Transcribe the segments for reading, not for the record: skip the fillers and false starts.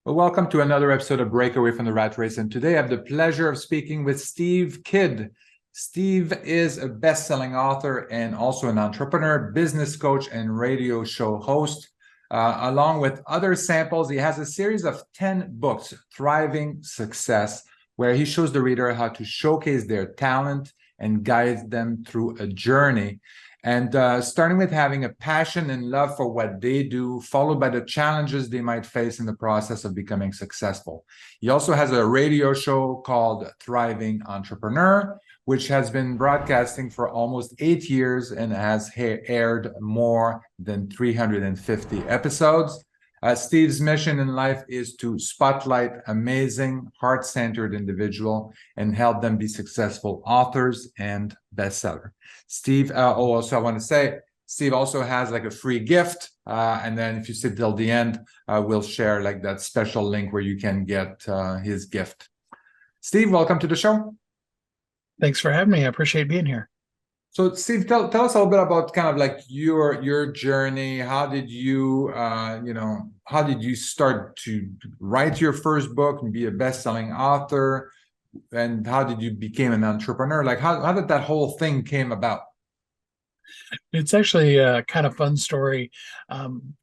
Well, welcome to another episode of Breakaway from the Rat Race. And today I have the pleasure of speaking with Steve Kidd. Steve is a best-selling author and also an entrepreneur, business coach, and radio show host. Along with other samples, he has a series of 10 books, Thriving Success, where he shows the reader how to showcase their talent and guides them through a journey. And starting with having a passion and love for what they do, followed by the challenges they might face in the process of becoming successful. He also has a radio show called Thriving Entrepreneur, which has been broadcasting for almost 8 years and has aired more than 350 episodes. Steve's mission in life is to spotlight amazing, heart-centered individuals and help them be successful authors and bestseller. Steve, also I want to say, Steve also has like a free gift. And then if you sit till the end, we'll share like that special link where you can get his gift. Steve, welcome to the show. Thanks for having me. I appreciate being here. So Steve, tell us a little bit about kind of like your journey. How did you how did you start to write your first book and be a best-selling author? And how did you become an entrepreneur? Like how did that whole thing came about? It's actually a kind of fun story.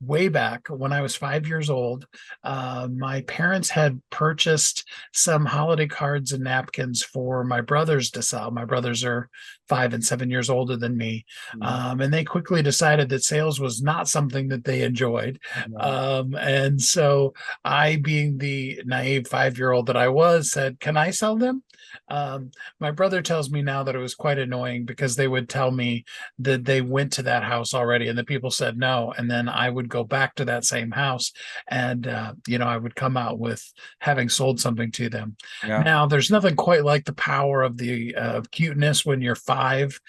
Way back when I was 5 years old, my parents had purchased some holiday cards and napkins for my brothers to sell. My brothers are 5 and 7 years older than me. And they quickly decided that sales was not something that they enjoyed. And so I, being the naive 5-year-old that I was, said, "Can I sell them?" My brother tells me now that it was quite annoying because they would tell me that they went to that house already and the people said no, and then I would go back to that same house and I would come out with having sold something to them. Now there's nothing quite like the power of the cuteness when you're 5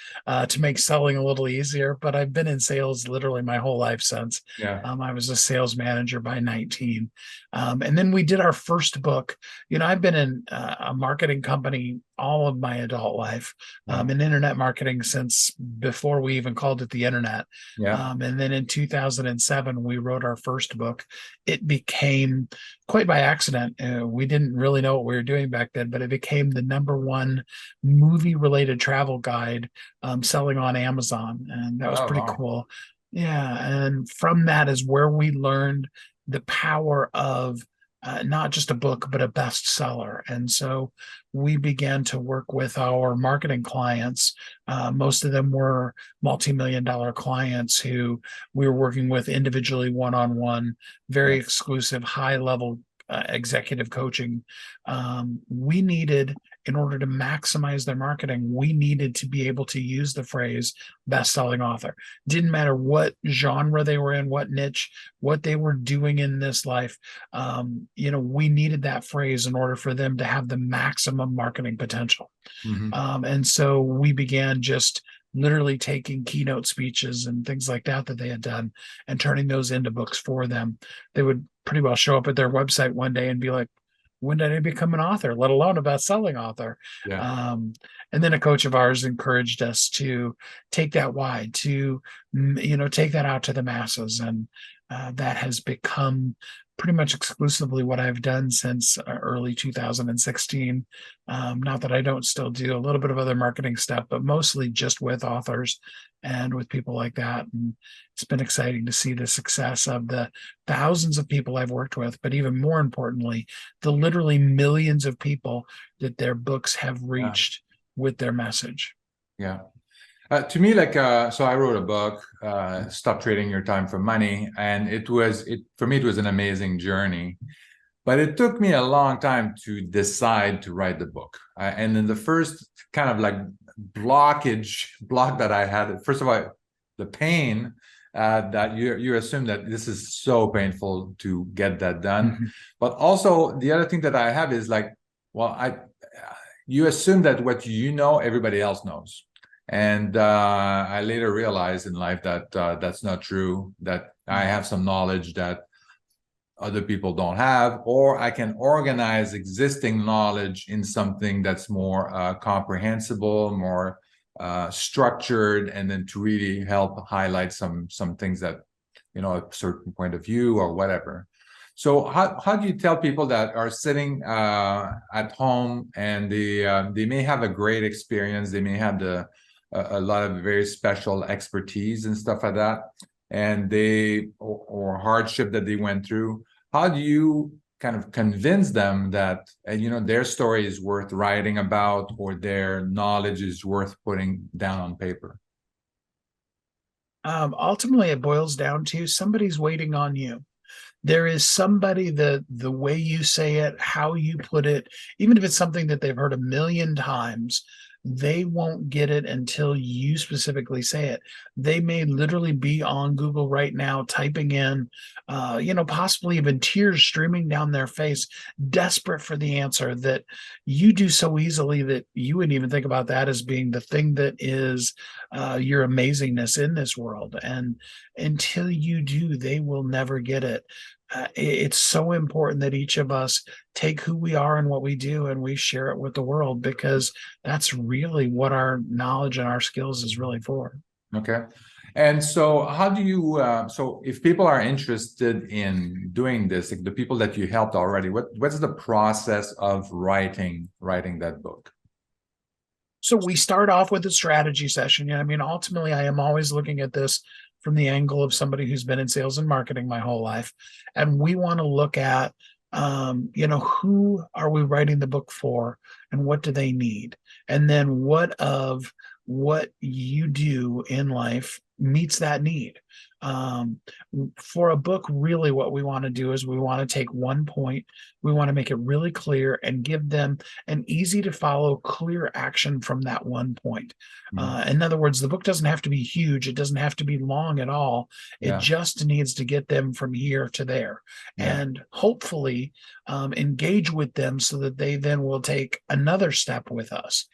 to make selling a little easier, but I've been in sales literally my whole life since. I was a sales manager by 19, and then we did our first book. I've been in a marketing company all of my adult life, in internet marketing since before we even called it the internet. And then in 2007, we wrote our first book. It became, quite by accident, we didn't really know what we were doing back then, but it became the #1 movie-related travel guide selling on Amazon. And that was pretty cool. And from that is where we learned the power of not just a book, but a bestseller. And so we began to work with our marketing clients. Most of them were multi-million-dollar clients who we were working with individually, one-on-one, very exclusive, high-level executive coaching. We needed, in order to maximize their marketing, we needed to be able to use the phrase best-selling author. Didn't matter what genre they were in, what niche, what they were doing in this life. We needed that phrase in order for them to have the maximum marketing potential. And so we began just literally taking keynote speeches and things like that they had done and turning those into books for them. They would pretty well show up at their website one day and be like, "When did I become an author, let alone a best-selling author?" And then a coach of ours encouraged us to take that wide, to take that out to the masses, and that has become pretty much exclusively what I've done since early 2016. Not that I don't still do a little bit of other marketing stuff, but mostly just with authors and with people like that. And it's been exciting to see the success of the thousands of people I've worked with, but even more importantly, the literally millions of people that their books have reached with their message. To me, so I wrote a book, Stop Trading Your Time for Money. And for me, it was an amazing journey. But it took me a long time to decide to write the book. And then the first kind of like block that I had, first of all, the pain that you assume that this is so painful to get that done. But also the other thing that I have is like, you assume that what you know, everybody else knows. And I later realized in life that that's not true, that I have some knowledge that other people don't have, or I can organize existing knowledge in something that's more comprehensible, more structured, and then to really help highlight some things that, a certain point of view or whatever. So how do you tell people that are sitting at home and they may have a great experience, they may have a lot of very special expertise and stuff like that, and or hardship that they went through. How do you kind of convince them that their story is worth writing about, or their knowledge is worth putting down on paper? Ultimately, it boils down to somebody's waiting on you. There is somebody that the way you say it, how you put it, even if it's something that they've heard a million times, they won't get it until you specifically say it. They may literally be on Google right now, typing in, possibly even tears streaming down their face, desperate for the answer that you do so easily that you wouldn't even think about that as being the thing that is your amazingness in this world. And until you do, they will never get it. It's so important that each of us take who we are and what we do and we share it with the world, because that's really what our knowledge and our skills is really for. Okay. And so how do you, so if people are interested in doing this, like the people that you helped already, what's the process of writing that book? So we start off with a strategy session. I mean, ultimately, I am always looking at this from the angle of somebody who's been in sales and marketing my whole life. And we want to look at, who are we writing the book for and what do they need? And then what you do in life meets that need. For a book, really what we want to do is we want to take one point, we want to make it really clear and give them an easy to follow, clear action from that one point. In other words, the book doesn't have to be huge. It doesn't have to be long at all. It just needs to get them from here to there, and hopefully engage with them so that they then will take another step with us.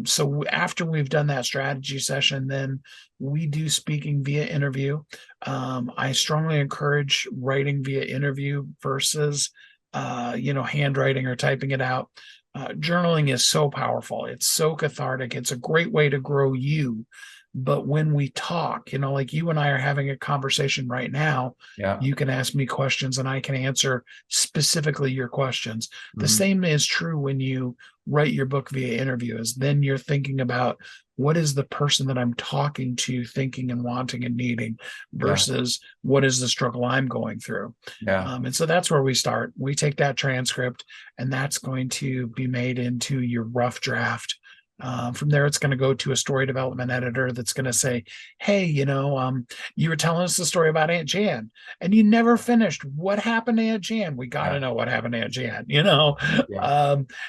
So after we've done that strategy session, then we do speaking via interview. I strongly encourage writing via interview versus, handwriting or typing it out. Journaling is so powerful. It's so cathartic. It's a great way to grow you. But when we talk, like you and I are having a conversation right now, you can ask me questions and I can answer specifically your questions. The same is true when you write your book via interview, is then you're thinking about what is the person that I'm talking to thinking and wanting and needing versus what is the struggle I'm going through. And so that's where we start. We take that transcript and that's going to be made into your rough draft. From there, it's going to go to a story development editor that's going to say, hey, you were telling us the story about Aunt Jan and you never finished. What happened to Aunt Jan? We got to know what happened to Aunt Jan,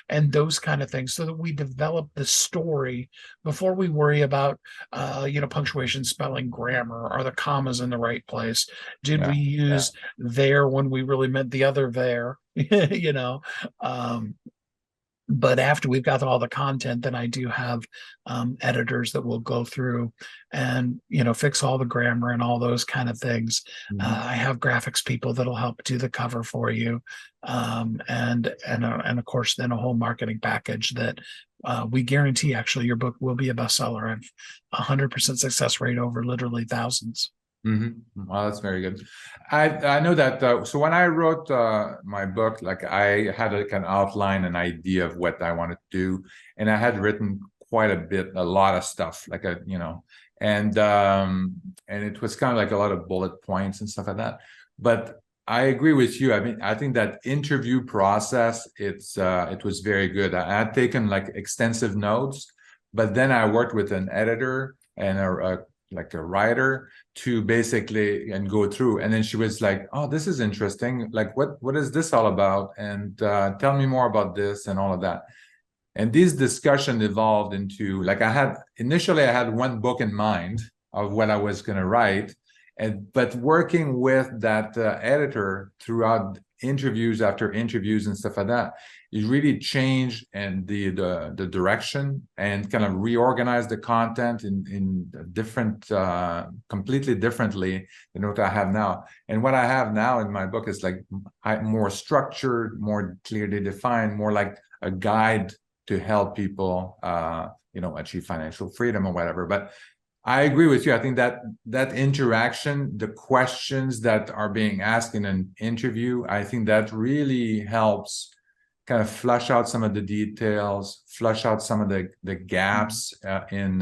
and those kind of things, so that we develop the story before we worry about, punctuation, spelling, grammar. Are the commas in the right place? Did we use there when we really meant the other there? But after we've got all the content, then I do have editors that will go through and, fix all the grammar and all those kind of things. I have graphics people that'll help do the cover for you. And of course, then a whole marketing package that we guarantee actually your book will be a bestseller and 100% success rate over literally thousands. Well, that's very good. I know that. So when I wrote my book, like I had an outline, an idea of what I wanted to do, and I had written quite a lot of stuff, and it was kind of like a lot of bullet points and stuff like that. But I agree with you. I mean, I think that interview process, it was very good. I had taken like extensive notes, but then I worked with an editor and a writer to basically and go through, and then she was like, oh, this is interesting, like what is this all about, and tell me more about this and all of that. And this discussion evolved into, like, initially I had one book in mind of what I was going to write, but working with that editor throughout interviews after interviews and stuff like that, it really changed and the direction, and kind of reorganized the content in different, completely differently than what I have now. And what I have now in my book is like more structured, more clearly defined, more like a guide to help people, achieve financial freedom or whatever. But I agree with you. I think that that interaction, the questions that are being asked in an interview, I think that really helps kind of flush out some of the details, flush out some of the gaps in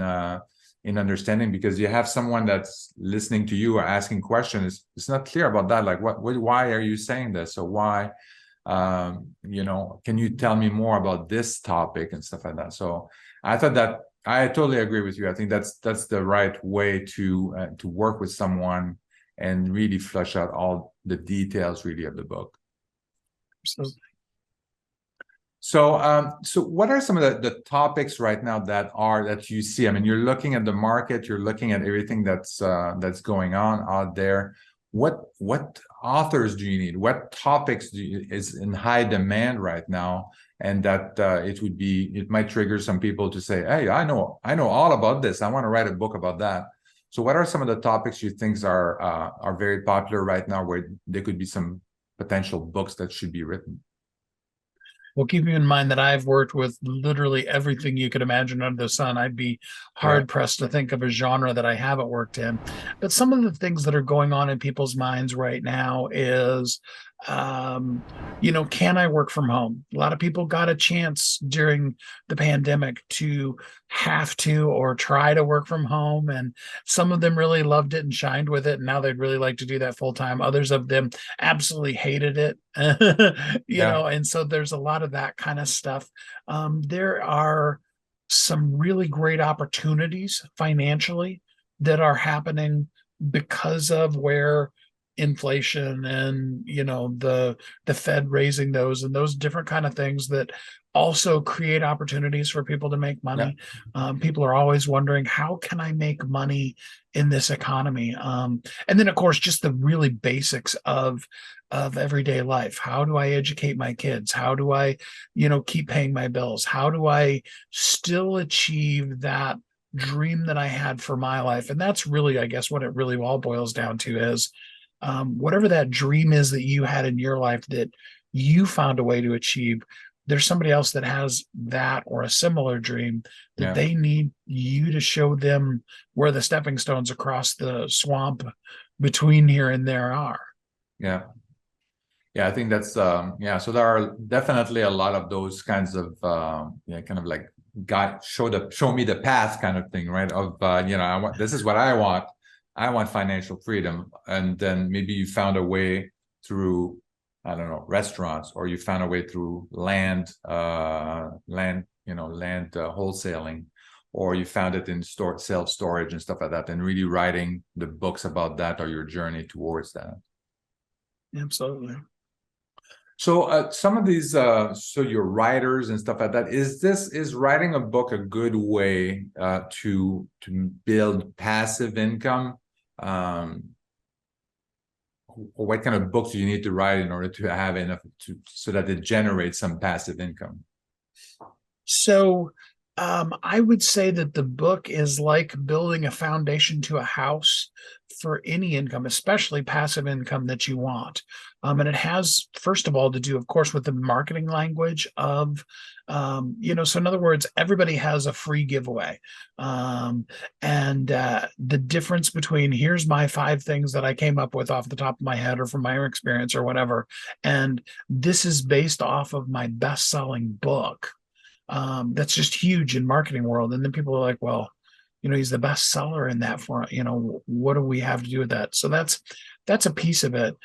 understanding, because you have someone that's listening to you or asking questions. It's not clear about that. Like, why are you saying this? Or why, can you tell me more about this topic and stuff like that? So I thought that I totally agree with you. I think that's the right way to work with someone and really flush out all the details really of the book. Absolutely. So what are some of the topics right now that you see? I mean, you're looking at the market, you're looking at everything that's going on out there. What authors do you need? What topics is in high demand right now? And that it might trigger some people to say, hey, I know all about this. I want to write a book about that. So what are some of the topics you think are very popular right now, where there could be some potential books that should be written? Well, keeping in mind that I've worked with literally everything you could imagine under the sun, I'd be hard pressed to think of a genre that I haven't worked in. But some of the things that are going on in people's minds right now is, can I work from home? A lot of people got a chance during the pandemic to have to or try to work from home. And some of them really loved it and shined with it. And now they'd really like to do that full time. Others of them absolutely hated it, and so there's a lot of that kind of stuff. There are some really great opportunities financially that are happening because of where inflation and the Fed raising those and those different kind of things that also create opportunities for people to make money. People are always wondering, how can I make money in this economy? And then of course just the really basics of everyday life. How do I educate my kids? How do I keep paying my bills? How do I still achieve that dream that I had for my life? And that's really, I guess, what it really all boils down to is whatever that dream is that you had in your life that you found a way to achieve, there's somebody else that has that or a similar dream that they need you to show them where the stepping stones across the swamp between here and there are. Yeah, I think that's so there are definitely a lot of those kinds of kind of like show me the path kind of thing, right? Of this is what I want. I want financial freedom. And then maybe you found a way through, I don't know, restaurants, or you found a way through land wholesaling, or you found it in self-storage and stuff like that, and really writing the books about that or your journey towards that. Absolutely. So some of these, so your writers and stuff like that, is writing a book a good way to build passive income? What kind of books do you need to write in order to have enough so that it generates some passive income? So I would say that the book is like building a foundation to a house for any income, especially passive income that you want. And it has, first of all, to do, of course, with the marketing language of, so in other words, everybody has a free giveaway. And the difference between here's my 5 things that I came up with off the top of my head or from my own experience or whatever, and this is based off of my best-selling book. That's just huge in marketing world. And then people are like, well, he's the best seller in that for, what do we have to do with that? So that's a piece of it.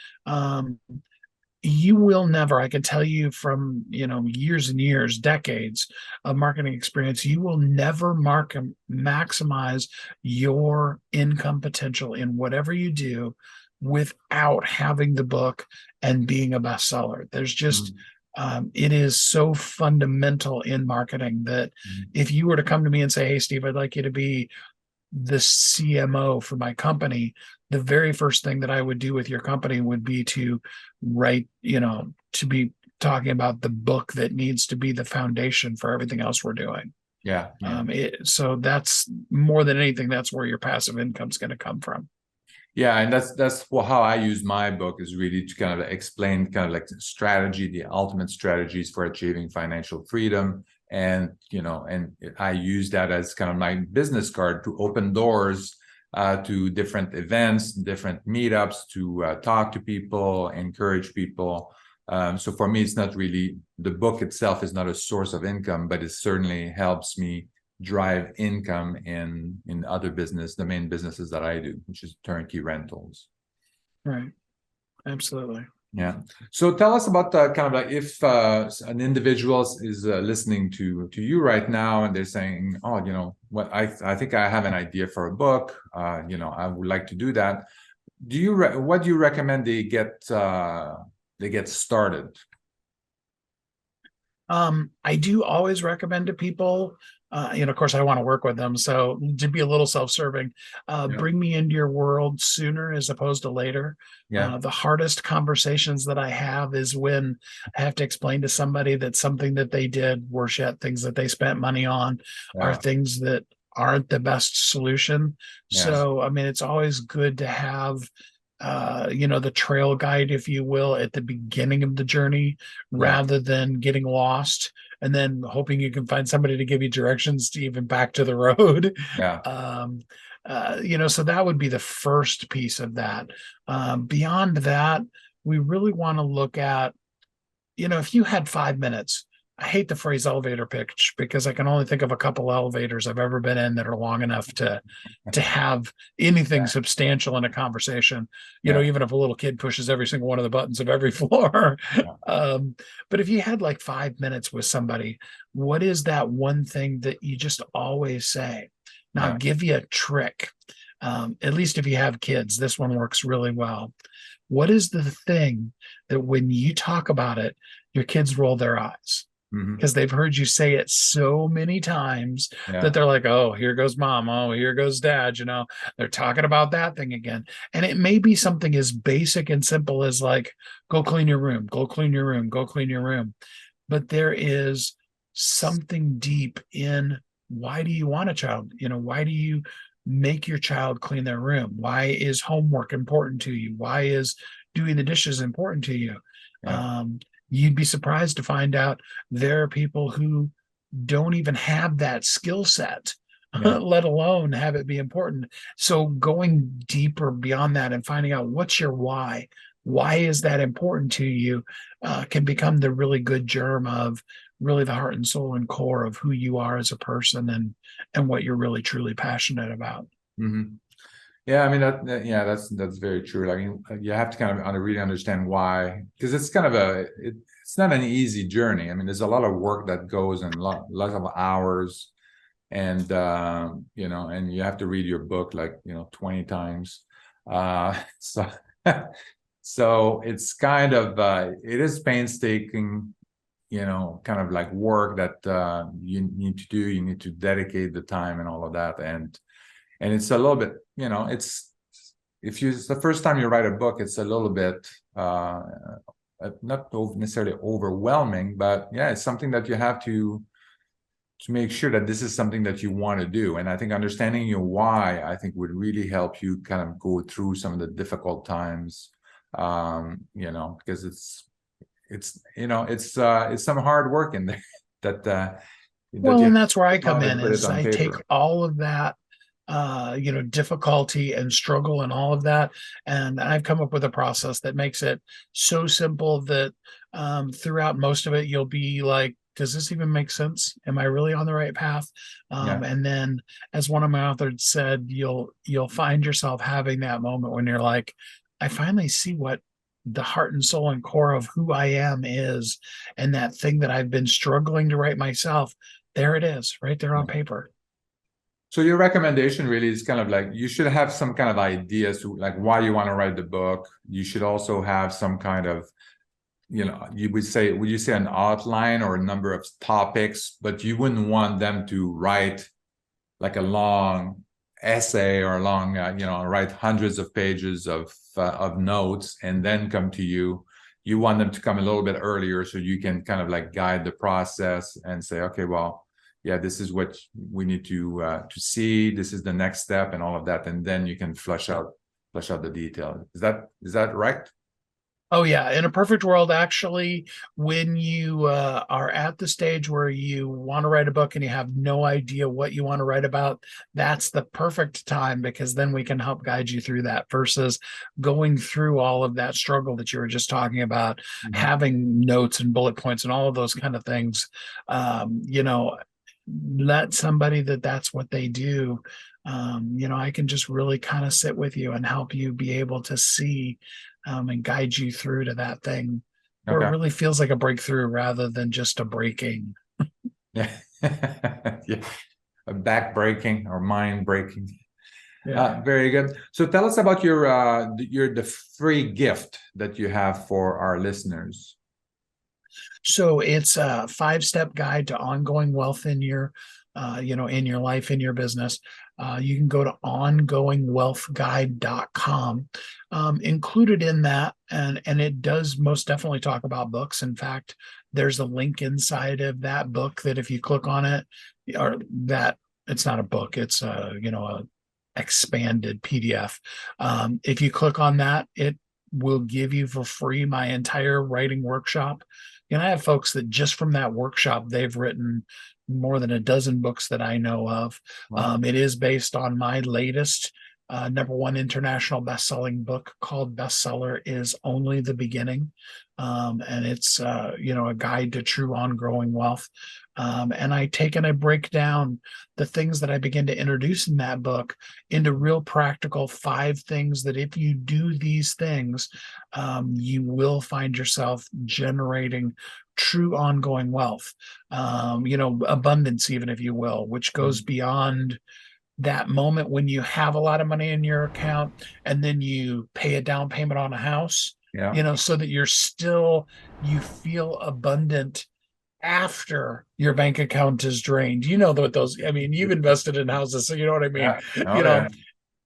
You will never, I can tell you from, years and years, decades of marketing experience, you will never maximize your income potential in whatever you do without having the book and being a bestseller. There's just, it is so fundamental in marketing that if you were to come to me and say, hey, Steve, I'd like you to be the CMO for my company, the very first thing that I would do with your company would be to write, to be talking about the book that needs to be the foundation for everything else we're doing. So that's more than anything, that's where your passive income is going to come from. Yeah, and that's how I use my book, is really to kind of explain kind of like the strategy, the ultimate strategies for achieving financial freedom, and and I use that as kind of my business card to open doors to different events, different meetups, to talk to people, encourage people. So for me, it's not really, the book itself is not a source of income, but it certainly helps me drive income in other business, the main businesses that I do, which is turnkey rentals. Right. Absolutely. Yeah. So tell us about kind of like, if an individual is listening to you right now and they're saying, oh, what I think I have an idea for a book. I would like to do that. What do you recommend they get started? I do always recommend to people, of course, I want to work with them. So to be a little self-serving, bring me into your world sooner as opposed to later. Yeah. The hardest conversations that I have is when I have to explain to somebody that something that they did, worse yet, things that they spent money on are things that aren't the best solution. Yes. So, I mean, it's always good to have the trail guide, if you will, at the beginning of the journey, rather than getting lost and then hoping you can find somebody to give you directions to even back to the road. So that would be the first piece of that. Beyond that, we really want to look at, if you had 5 minutes, I hate the phrase elevator pitch because I can only think of a couple elevators I've ever been in that are long enough to have anything substantial in a conversation, even if a little kid pushes every single one of the buttons of every floor. But if you had like 5 minutes with somebody, what is that one thing that you just always say? Now, I'll give you a trick. At least if you have kids, this one works really well. What is the thing that when you talk about it, your kids roll their eyes? Because they've heard you say it so many times that they're like, oh, here goes mom. Oh, here goes dad. They're talking about that thing again. And it may be something as basic and simple as like, go clean your room, go clean your room, go clean your room. But there is something deep in, why do you want a child? Why do you make your child clean their room? Why is homework important to you? Why is doing the dishes important to you? You'd be surprised to find out there are people who don't even have that skill set, let alone have it be important. So going deeper beyond that and finding out what's your why is that important to you, can become the really good germ of really the heart and soul and core of who you are as a person and what you're really truly passionate about. Yeah, I mean that's very true. I mean, you have to kind of really understand why, because it's kind of it's not an easy journey. I mean, there's a lot of work that goes and lots of hours, and and you have to read your book 20 times. So it's kind of it is painstaking, kind of like work that you need to do. You need to dedicate the time and all of that, and it's a little bit, it's the first time you write a book, it's a little bit not necessarily overwhelming, but it's something that you have to make sure that this is something that you want to do. And I think understanding your why, I think, would really help you kind of go through some of the difficult times, because it's some hard work in there and that's where I come in, is I take all of that difficulty and struggle and all of that, and I've come up with a process that makes it so simple that throughout most of it you'll be like, does this even make sense? Am I really on the right path? And then, as one of my authors said, you'll find yourself having that moment when you're like, I finally see what the heart and soul and core of who I am is, and that thing that I've been struggling to write myself, there it is, right there on paper. So your recommendation really is kind of like, you should have some kind of ideas to like why you want to write the book. You should also have some kind of, would you say an outline or a number of topics, but you wouldn't want them to write like a long essay or a long, write hundreds of pages of notes and then come to you. You want them to come a little bit earlier so you can kind of like guide the process and say, okay, well, this is what we need to see. This is the next step and all of that, and then you can flesh out the detail. Is that right? Oh yeah, in a perfect world, actually, when you are at the stage where you want to write a book and you have no idea what you want to write about, that's the perfect time, because then we can help guide you through that versus going through all of that struggle that you were just talking about, having notes and bullet points and all of those kind of things. Let somebody that's what they do. I can just really kind of sit with you and help you be able to see and guide you through to that thing where it really feels like a breakthrough rather than just a breaking. Yeah. Yeah. A back breaking or mind breaking. Yeah. Very good. So tell us about the free gift that you have for our listeners. So it's a 5-step guide to ongoing wealth in your in your life, in your business. You can go to ongoingwealthguide.com. Included in that, and it does most definitely talk about books. In fact, there's a link inside of that book that if you click on it, or that it's not a book, it's a expanded PDF. If you click on that, it will give you for free my entire writing workshop. I have folks that just from that workshop, they've written more than a dozen books that I know of. Wow. It is based on my latest #1 international best-selling book called Bestseller is Only the Beginning. And it's, a guide to true ongoing wealth. And I take and I break down the things that I begin to introduce in that book into real practical 5 things that if you do these things, you will find yourself generating true ongoing wealth, abundance, even if you will, which goes beyond that moment when you have a lot of money in your account and then you pay a down payment on a house, so that you feel abundant after your bank account is drained. What those, you've invested in houses, so you know what I mean.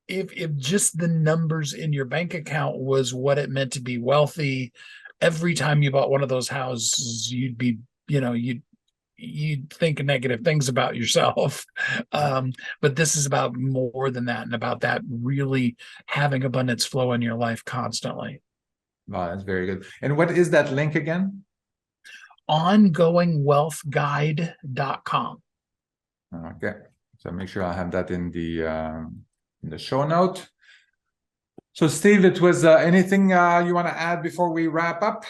If just the numbers in your bank account was what it meant to be wealthy, every time you bought one of those houses, you'd be, you'd think negative things about yourself. But this is about more than that, and about that really having abundance flow in your life constantly. Wow, that's very good. And what is that link again? ongoingwealthguide.com. Okay, so make sure I have that in the show note. So Steve, it was anything you want to add before we wrap up?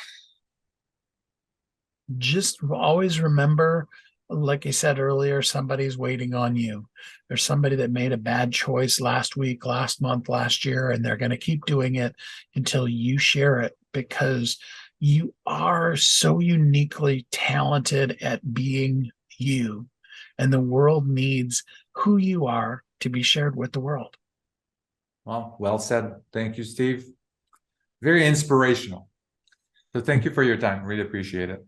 Just always remember, like I said earlier, somebody's waiting on you. There's somebody that made a bad choice last week, last month, last year, and they're going to keep doing it until you share it, because you are so uniquely talented at being you, and the world needs who you are to be shared with the world. Well said. Thank you, Steve. Very inspirational. So thank you for your time. Really appreciate it.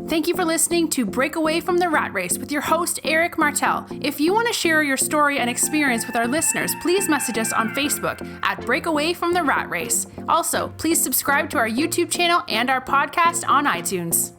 Thank you for listening to Break Away from the Rat Race with your host, Eric Martel. If you want to share your story and experience with our listeners, please message us on Facebook at Break Away from the Rat Race. Also, please subscribe to our YouTube channel and our podcast on iTunes.